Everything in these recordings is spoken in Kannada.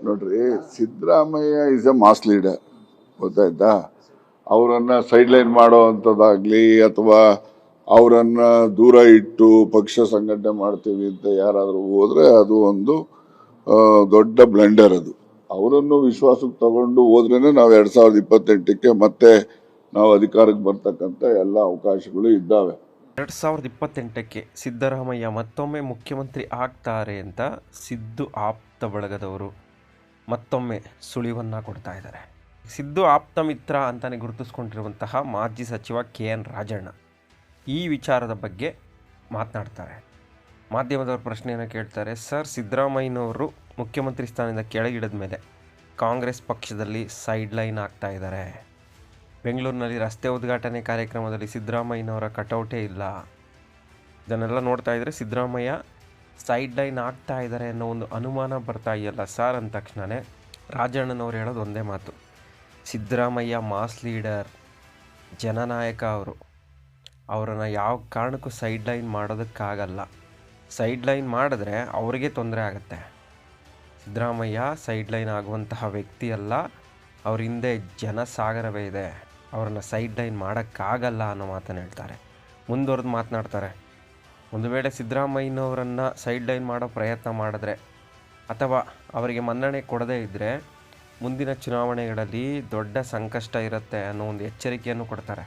ನೋಡ್ರಿ, Siddaramaiah is a mass leader, ಗೊತ್ತಾಯ್ತಾ? ಅವರನ್ನ ಸೈಡ್ ಲೈನ್ ಮಾಡೋ ಅಂಥದ್ದಾಗ್ಲಿ ಅಥವಾ ಅವರನ್ನ ದೂರ ಇಟ್ಟು ಪಕ್ಷ ಸಂಘಟನೆ ಮಾಡ್ತೀವಿ ಅಂತ ಯಾರಾದರೂ ಹೋದ್ರೆ ಅದು ಒಂದು ದೊಡ್ಡ ಬ್ಲೆಂಡರ್. ಅದು ಅವರನ್ನು ವಿಶ್ವಾಸಕ್ಕೆ ತಗೊಂಡು ಹೋದ್ರೇನೆ ನಾವು 2028ಕ್ಕೆ ಮತ್ತೆ ನಾವು ಅಧಿಕಾರಕ್ಕೆ ಬರ್ತಕ್ಕಂಥ ಎಲ್ಲ ಅವಕಾಶಗಳು ಇದ್ದಾವೆ. 2028ಕ್ಕೆ ಸಿದ್ದರಾಮಯ್ಯ ಮತ್ತೊಮ್ಮೆ ಮುಖ್ಯಮಂತ್ರಿ ಆಗ್ತಾರೆ ಅಂತ ಸಿದ್ದು ಆಪ್ತ ಬಳಗದವರು ಮತ್ತೊಮ್ಮೆ ಸುಳಿವನ್ನ ಕೊಡ್ತಾ ಇದ್ದಾರೆ. ಸಿದ್ದು ಆಪ್ತ ಮಿತ್ರ ಅಂತಾನೆ ಗುರುತಿಸ್ಕೊಂಡಿರುವಂತಹ ಮಾಜಿ ಸಚಿವ KN ರಾಜಣ್ಣ ಈ ವಿಚಾರದ ಬಗ್ಗೆ ಮಾತನಾಡ್ತಾರೆ. ಮಾಧ್ಯಮದವ್ರ ಪ್ರಶ್ನೆಯನ್ನು ಕೇಳ್ತಾರೆ. ಸರ್, ಸಿದ್ದರಾಮಯ್ಯನವರು ಮುಖ್ಯಮಂತ್ರಿ ಸ್ಥಾನದಿಂದ ಕೆಳಗಿಳಿದ ಮೇಲೆ ಕಾಂಗ್ರೆಸ್ ಪಕ್ಷದಲ್ಲಿ ಸೈಡ್ ಲೈನ್ ಆಗ್ತಾ ಇದ್ದಾರೆ. ಬೆಂಗಳೂರಿನಲ್ಲಿ ರಸ್ತೆ ಉದ್ಘಾಟನೆ ಕಾರ್ಯಕ್ರಮದಲ್ಲಿ ಸಿದ್ದರಾಮಯ್ಯನವರ ಕಟೌಟೇ ಇಲ್ಲ. ಇದನ್ನೆಲ್ಲ ನೋಡ್ತಾ ಇದ್ದರೆ ಸಿದ್ದರಾಮಯ್ಯ ಸೈಡ್ ಲೈನ್ ಆಗ್ತಾ ಇದ್ದಾರೆ ಅನ್ನೋ ಒಂದು ಅನುಮಾನ ಬರ್ತಾ ಇದೆಯಲ್ಲ ಸರ್ ಅಂದ ತಕ್ಷಣವೇ ರಾಜಣ್ಣನವ್ರು ಹೇಳೋದು ಒಂದೇ ಮಾತು, ಸಿದ್ದರಾಮಯ್ಯ ಮಾಸ್ ಲೀಡರ್, ಜನನಾಯಕ. ಅವರನ್ನು ಯಾವ ಕಾರಣಕ್ಕೂ ಸೈಡ್ ಲೈನ್ ಮಾಡೋದಕ್ಕಾಗಲ್ಲ. ಸೈಡ್ ಲೈನ್ ಮಾಡಿದ್ರೆ ಅವರಿಗೆ ತೊಂದರೆ ಆಗುತ್ತೆ. ಸಿದ್ದರಾಮಯ್ಯ ಸೈಡ್ ಲೈನ್ ಆಗುವಂತಹ ವ್ಯಕ್ತಿ ಅಲ್ಲ, ಅವ್ರ ಹಿಂದೆ ಜನಸಾಗರವೇ ಇದೆ. ಅವರನ್ನು ಸೈಡ್ ಲೈನ್ ಮಾಡೋಕ್ಕಾಗಲ್ಲ ಅನ್ನೋ ಮಾತನ್ನು ಹೇಳ್ತಾರೆ. ಮುಂದುವರೆದು ಮಾತನಾಡ್ತಾರೆ, ಒಂದು ವೇಳೆ ಸಿದ್ದರಾಮಯ್ಯನವರನ್ನು ಸೈಡ್ ಲೈನ್ ಮಾಡೋ ಪ್ರಯತ್ನ ಮಾಡಿದ್ರೆ ಅಥವಾ ಅವರಿಗೆ ಮನ್ನಣೆ ಕೊಡದೇ ಇದ್ದರೆ ಮುಂದಿನ ಚುನಾವಣೆಗಳಲ್ಲಿ ದೊಡ್ಡ ಸಂಕಷ್ಟ ಇರುತ್ತೆ ಅನ್ನೋ ಒಂದು ಎಚ್ಚರಿಕೆಯನ್ನು ಕೊಡ್ತಾರೆ.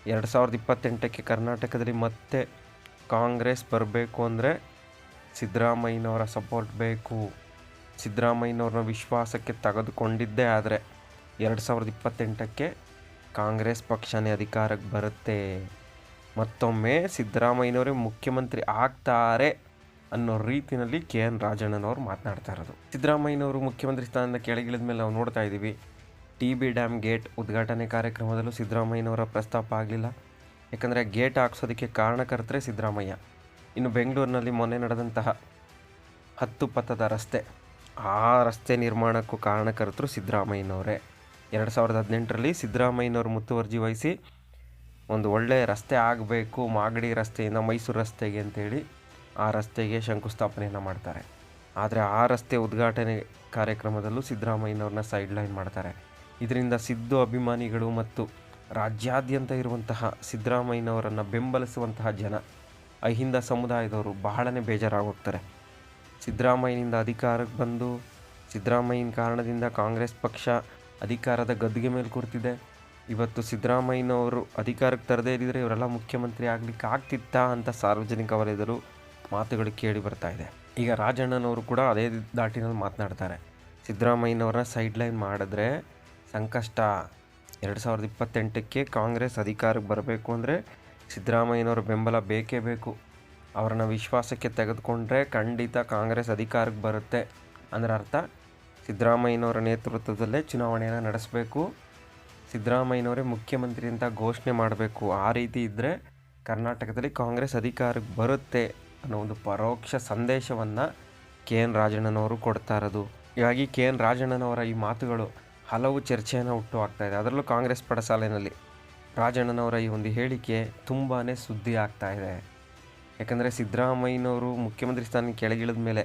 2028ಕ್ಕೆ ಕರ್ನಾಟಕದಲ್ಲಿ ಮತ್ತೆ ಕಾಂಗ್ರೆಸ್ ಬರಬೇಕು ಅಂದರೆ ಸಿದ್ದರಾಮಯ್ಯನವರ ಸಪೋರ್ಟ್ ಬೇಕು. ಸಿದ್ದರಾಮಯ್ಯನವ್ರನ್ನ ವಿಶ್ವಾಸಕ್ಕೆ ತೆಗೆದುಕೊಂಡಿದ್ದೇ ಆದರೆ 2028ಕ್ಕೆ ಕಾಂಗ್ರೆಸ್ ಪಕ್ಷನೇ ಅಧಿಕಾರಕ್ಕೆ ಬರುತ್ತೆ. ಮತ್ತೊಮ್ಮೆ ಸಿದ್ದರಾಮಯ್ಯನವರೇ ಮುಖ್ಯಮಂತ್ರಿ ಆಗ್ತಾರೆ ಅನ್ನೋ ರೀತಿಯಲ್ಲಿ KN ರಾಜಣ್ಣನವರು ಮಾತನಾಡ್ತಾ ಇರೋದು. ಸಿದ್ದರಾಮಯ್ಯನವರು ಮುಖ್ಯಮಂತ್ರಿ ಸ್ಥಾನದಿಂದ ಕೆಳಗಿಳಿದ ಮೇಲೆ ನಾವು ನೋಡ್ತಾ ಇದ್ದೀವಿ. TB ಡ್ಯಾಮ್ ಗೇಟ್ ಉದ್ಘಾಟನೆ ಕಾರ್ಯಕ್ರಮದಲ್ಲೂ ಸಿದ್ದರಾಮಯ್ಯನವರ ಪ್ರಸ್ತಾಪ ಆಗಲಿಲ್ಲ. ಯಾಕಂದರೆ ಗೇಟ್ ಹಾಕ್ಸೋದಕ್ಕೆ ಕಾರಣಕರ್ತರೇ ಸಿದ್ದರಾಮಯ್ಯ. ಇನ್ನು ಬೆಂಗಳೂರಿನಲ್ಲಿ ಮೊನ್ನೆ ನಡೆದಂತಹ 10 ಪಥದ ರಸ್ತೆ, ಆ ರಸ್ತೆ ನಿರ್ಮಾಣಕ್ಕೂ ಕಾರಣಕರ್ತರು ಸಿದ್ದರಾಮಯ್ಯನವರೇ. 2018ರಲ್ಲಿ ಸಿದ್ದರಾಮಯ್ಯನವರು ಮುತುವರ್ಜಿ ವಹಿಸಿ ಒಂದು ಒಳ್ಳೆಯ ರಸ್ತೆ ಆಗಬೇಕು, ಮಾಗಡಿ ರಸ್ತೆಯಿಂದ ಮೈಸೂರು ರಸ್ತೆಗೆ ಅಂತೇಳಿ ಆ ರಸ್ತೆಗೆ ಶಂಕುಸ್ಥಾಪನೆಯನ್ನು ಮಾಡ್ತಾರೆ. ಆದರೆ ಆ ರಸ್ತೆ ಉದ್ಘಾಟನೆ ಕಾರ್ಯಕ್ರಮದಲ್ಲೂ ಸಿದ್ದರಾಮಯ್ಯನವ್ರನ್ನ ಸೈಡ್ ಲೈನ್ ಮಾಡ್ತಾರೆ. ಇದರಿಂದ ಸಿದ್ದು ಅಭಿಮಾನಿಗಳು ಮತ್ತು ರಾಜ್ಯಾದ್ಯಂತ ಇರುವಂತಹ ಸಿದ್ದರಾಮಯ್ಯನವರನ್ನು ಬೆಂಬಲಿಸುವಂತಹ ಜನ, ಅಹಿಂದ ಸಮುದಾಯದವರು ಬಹಳನೇ ಬೇಜಾರಾಗೋಗ್ತಾರೆ. ಸಿದ್ದರಾಮಯ್ಯನಿಂದ ಅಧಿಕಾರಕ್ಕೆ ಬಂದು ಸಿದ್ದರಾಮಯ್ಯನ ಕಾರಣದಿಂದ ಕಾಂಗ್ರೆಸ್ ಪಕ್ಷ ಅಧಿಕಾರದ ಗದ್ದುಗೆ ಮೇಲೆ ಕೂರ್ತಿದೆ. ಇವತ್ತು ಸಿದ್ದರಾಮಯ್ಯನವರು ಅಧಿಕಾರಕ್ಕೆ ತರದೇ ಇದ್ದರೆ ಇವರೆಲ್ಲ ಮುಖ್ಯಮಂತ್ರಿ ಆಗಲಿಕ್ಕೆ ಆಗ್ತಿತ್ತಾ ಅಂತ ಸಾರ್ವಜನಿಕ ವಲಯದಲ್ಲೂ ಮಾತುಗಳು ಕೇಳಿ ಬರ್ತಾ ಇದೆ. ಈಗ ರಾಜಣ್ಣನವರು ಕೂಡ ಅದೇ ದಾಟಿನಲ್ಲಿ ಮಾತನಾಡ್ತಾರೆ. ಸಿದ್ದರಾಮಯ್ಯನವ್ರನ್ನ ಸೈಡ್ ಲೈನ್ ಮಾಡಿದ್ರೆ ಸಂಕಷ್ಟ. 2028ಕ್ಕೆ ಕಾಂಗ್ರೆಸ್ ಅಧಿಕಾರಕ್ಕೆ ಬರಬೇಕು ಅಂದರೆ ಸಿದ್ದರಾಮಯ್ಯನವರ ಬೆಂಬಲ ಬೇಕೇ ಬೇಕು. ಅವರನ್ನು ವಿಶ್ವಾಸಕ್ಕೆ ತೆಗೆದುಕೊಂಡ್ರೆ ಖಂಡಿತ ಕಾಂಗ್ರೆಸ್ ಅಧಿಕಾರಕ್ಕೆ ಬರುತ್ತೆ. ಅಂದರೆ ಅರ್ಥ ಸಿದ್ದರಾಮಯ್ಯನವರ ನೇತೃತ್ವದಲ್ಲೇ ಚುನಾವಣೆಯನ್ನು ನಡೆಸಬೇಕು, ಸಿದ್ದರಾಮಯ್ಯನವರೇ ಮುಖ್ಯಮಂತ್ರಿ ಅಂತ ಘೋಷಣೆ ಮಾಡಬೇಕು. ಆ ರೀತಿ ಇದ್ದರೆ ಕರ್ನಾಟಕದಲ್ಲಿ ಕಾಂಗ್ರೆಸ್ ಅಧಿಕಾರಕ್ಕೆ ಬರುತ್ತೆ ಅನ್ನೋ ಒಂದು ಪರೋಕ್ಷ ಸಂದೇಶವನ್ನು KN ರಾಜಣ್ಣನವರು ಕೊಡ್ತಾ ಇರೋದು. ಹೀಗಾಗಿ KN ರಾಜಣ್ಣನವರ ಈ ಮಾತುಗಳು ಹಲವು ಚರ್ಚೆಯನ್ನು ಹುಟ್ಟು ಆಗ್ತಾಯಿದೆ. ಅದರಲ್ಲೂ ಕಾಂಗ್ರೆಸ್ ಪಡಸಾಲೆಯಲ್ಲಿ ರಾಜಣ್ಣನವರ ಈ ಒಂದು ಹೇಳಿಕೆ ತುಂಬಾ ಸುದ್ದಿ ಆಗ್ತಾ ಇದೆ. ಯಾಕಂದರೆ ಸಿದ್ದರಾಮಯ್ಯನವರು ಮುಖ್ಯಮಂತ್ರಿ ಸ್ಥಾನಕ್ಕೆ ಕೆಳಗಿಳಿದ ಮೇಲೆ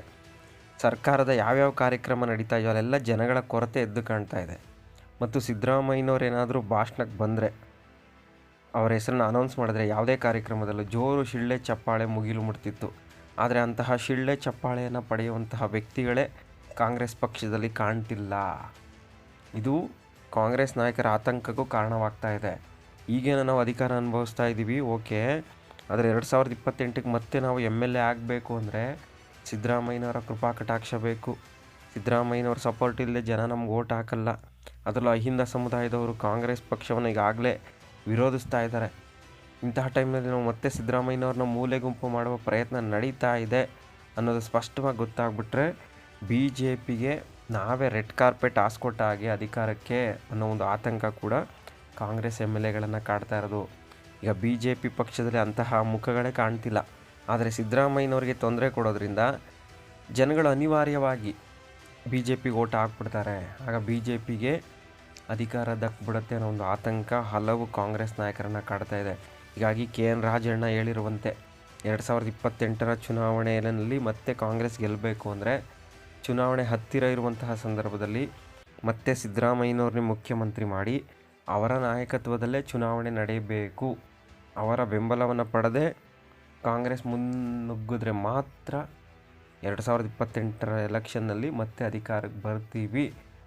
ಸರ್ಕಾರದ ಯಾವ್ಯಾವ ಕಾರ್ಯಕ್ರಮ ನಡೀತಾ ಇದೆಯೋ ಅಲ್ಲೆಲ್ಲ ಜನಗಳ ಕೊರತೆ ಎದ್ದು ಕಾಣ್ತಾ ಇದೆ. ಮತ್ತು ಸಿದ್ದರಾಮಯ್ಯನವ್ರು ಏನಾದರೂ ಭಾಷಣಕ್ಕೆ ಬಂದರೆ, ಅವರ ಹೆಸರನ್ನು ಅನೌನ್ಸ್ ಮಾಡಿದ್ರೆ ಯಾವುದೇ ಕಾರ್ಯಕ್ರಮದಲ್ಲೂ ಜೋರು ಶಿಳ್ಳೆ ಚಪ್ಪಾಳೆ ಮುಗಿಲು ಮುಟ್ತಿತ್ತು. ಆದರೆ ಅಂತಹ ಶಿಳ್ಳೆ ಚಪ್ಪಾಳೆಯನ್ನು ಪಡೆಯುವಂತಹ ವ್ಯಕ್ತಿಗಳೇ ಕಾಂಗ್ರೆಸ್ ಪಕ್ಷದಲ್ಲಿ ಕಾಣ್ತಿಲ್ಲ. ಇದು ಕಾಂಗ್ರೆಸ್ ನಾಯಕರ ಆತಂಕಕ್ಕೂ ಕಾರಣವಾಗ್ತಾ ಇದೆ. ಈಗೇನೋ ನಾವು ಅಧಿಕಾರ ಅನುಭವಿಸ್ತಾ ಇದ್ದೀವಿ, ಓಕೆ, ಆದರೆ 2028ಕ್ಕೆ ಮತ್ತೆ ನಾವು MLA ಆಗಬೇಕು ಅಂದರೆ ಸಿದ್ದರಾಮಯ್ಯನವರ ಕೃಪಾ ಕಟಾಕ್ಷ ಬೇಕು. ಸಿದ್ದರಾಮಯ್ಯನವ್ರ ಸಪೋರ್ಟ್ ಇಲ್ಲದೆ ಜನ ನಮ್ಗೆ ಓಟ್ ಹಾಕಲ್ಲ. ಅದರಲ್ಲೂ ಅಹಿಂದ ಸಮುದಾಯದವರು ಕಾಂಗ್ರೆಸ್ ಪಕ್ಷವನ್ನು ಈಗಾಗಲೇ ವಿರೋಧಿಸ್ತಾ ಇದ್ದಾರೆ. ಇಂತಹ ಟೈಮ್ನಲ್ಲಿ ನಾವು ಮತ್ತೆ ಸಿದ್ದರಾಮಯ್ಯನವ್ರನ್ನ ಮೂಲೆ ಗುಂಪು ಮಾಡುವ ಪ್ರಯತ್ನ ನಡೀತಾ ಇದೆ ಅನ್ನೋದು ಸ್ಪಷ್ಟವಾಗಿ ಗೊತ್ತಾಗ್ಬಿಟ್ರೆ BJPಗೆ ನಾವೇ ರೆಡ್ ಕಾರ್ಪೆಟ್ ಹಾಸ್ಕೊಟ್ಟ ಹಾಗೆ ಅಧಿಕಾರಕ್ಕೆ ಅನ್ನೋ ಒಂದು ಆತಂಕ ಕೂಡ ಕಾಂಗ್ರೆಸ್ MLAಗಳನ್ನು ಕಾಡ್ತಾ ಇರೋದು. ಈಗ BJP ಪಕ್ಷದಲ್ಲಿ ಅಂತಹ ಮುಖಗಳೇ ಕಾಣ್ತಿಲ್ಲ. ಆದರೆ ಸಿದ್ದರಾಮಯ್ಯನವ್ರಿಗೆ ತೊಂದರೆ ಕೊಡೋದ್ರಿಂದ ಜನಗಳು ಅನಿವಾರ್ಯವಾಗಿ BJPಗೆ ಓಟ್ ಹಾಕ್ಬಿಡ್ತಾರೆ. ಆಗ BJPಗೆ ಅಧಿಕಾರ ದಕ್ಬಿಡುತ್ತೆ ಅನ್ನೋ ಒಂದು ಆತಂಕ ಹಲವು ಕಾಂಗ್ರೆಸ್ ನಾಯಕರನ್ನು ಕಾಡ್ತಾ ಇದೆ. ಹೀಗಾಗಿ KN ರಾಜಣ್ಣ ಹೇಳಿರುವಂತೆ 2028ರ ಚುನಾವಣೆಯಲ್ಲಿ ಮತ್ತೆ ಕಾಂಗ್ರೆಸ್ ಗೆಲ್ಲಬೇಕು ಅಂದರೆ ಚುನಾವಣೆ ಹತ್ತಿರ ಇರುವಂತಹ ಸಂದರ್ಭದಲ್ಲಿ ಮತ್ತೆ ಸಿದ್ದರಾಮಯ್ಯನವ್ರನ್ನೇ ಮುಖ್ಯಮಂತ್ರಿ ಮಾಡಿ ಅವರ ನಾಯಕತ್ವದಲ್ಲೇ ಚುನಾವಣೆ ನಡೆಯಬೇಕು. ಅವರ ಬೆಂಬಲವನ್ನು ಪಡೆದೇ ಕಾಂಗ್ರೆಸ್ ಮುನ್ನುಗ್ಗಿದ್ರೆ ಮಾತ್ರ 2028ರ ಎಲೆಕ್ಷನ್ನಲ್ಲಿ ಮತ್ತೆ ಅಧಿಕಾರಕ್ಕೆ ಬರ್ತೀವಿ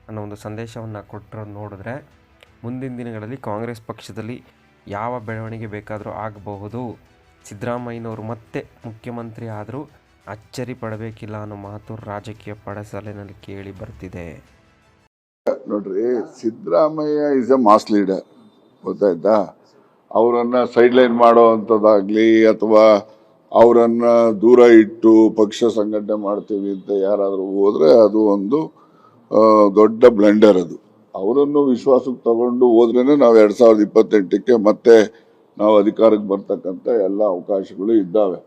ಅನ್ನೋ ಒಂದು ಸಂದೇಶವನ್ನು ಕೊಟ್ಟರು. ನೋಡಿದ್ರೆ ಮುಂದಿನ ದಿನಗಳಲ್ಲಿ ಕಾಂಗ್ರೆಸ್ ಪಕ್ಷದಲ್ಲಿ ಯಾವ ಬೆಳವಣಿಗೆ ಬೇಕಾದರೂ ಆಗಬಹುದು. ಸಿದ್ದರಾಮಯ್ಯನವರು ಮತ್ತೆ ಮುಖ್ಯಮಂತ್ರಿ ಆದರೂ ಅಚ್ಚರಿ ಪಡಬೇಕಿಲ್ಲ ಅನ್ನೋ ಮಾತು ರಾಜಕೀಯ ಪಡಸಾಲೆನಲ್ಲಿ ಕೇಳಿ ಬರ್ತಿದೆ. ನೋಡ್ರಿ, Siddaramaiah is a mass leader, ಗೊತ್ತಾಯ್ತಾ? ಅವರನ್ನ ಸೈಡ್ ಲೈನ್ ಮಾಡೋ ಅಂಥದ್ದಾಗ್ಲಿ ಅಥವಾ ಅವರನ್ನ ದೂರ ಇಟ್ಟು ಪಕ್ಷ ಸಂಘಟನೆ ಮಾಡ್ತೀವಿ ಅಂತ ಯಾರಾದರೂ ಹೋದ್ರೆ ಅದು ಒಂದು ದೊಡ್ಡ ಬ್ಲಂಡರ್. ಅದು ಅವರನ್ನು ವಿಶ್ವಾಸಕ್ಕೆ ತಗೊಂಡು ಹೋದ್ರೇನೆ ನಾವು 2028ಕ್ಕೆ ಮತ್ತೆ ನಾವು ಅಧಿಕಾರಕ್ಕೆ ಬರ್ತಕ್ಕಂಥ ಎಲ್ಲ ಅವಕಾಶಗಳು ಇದ್ದಾವೆ.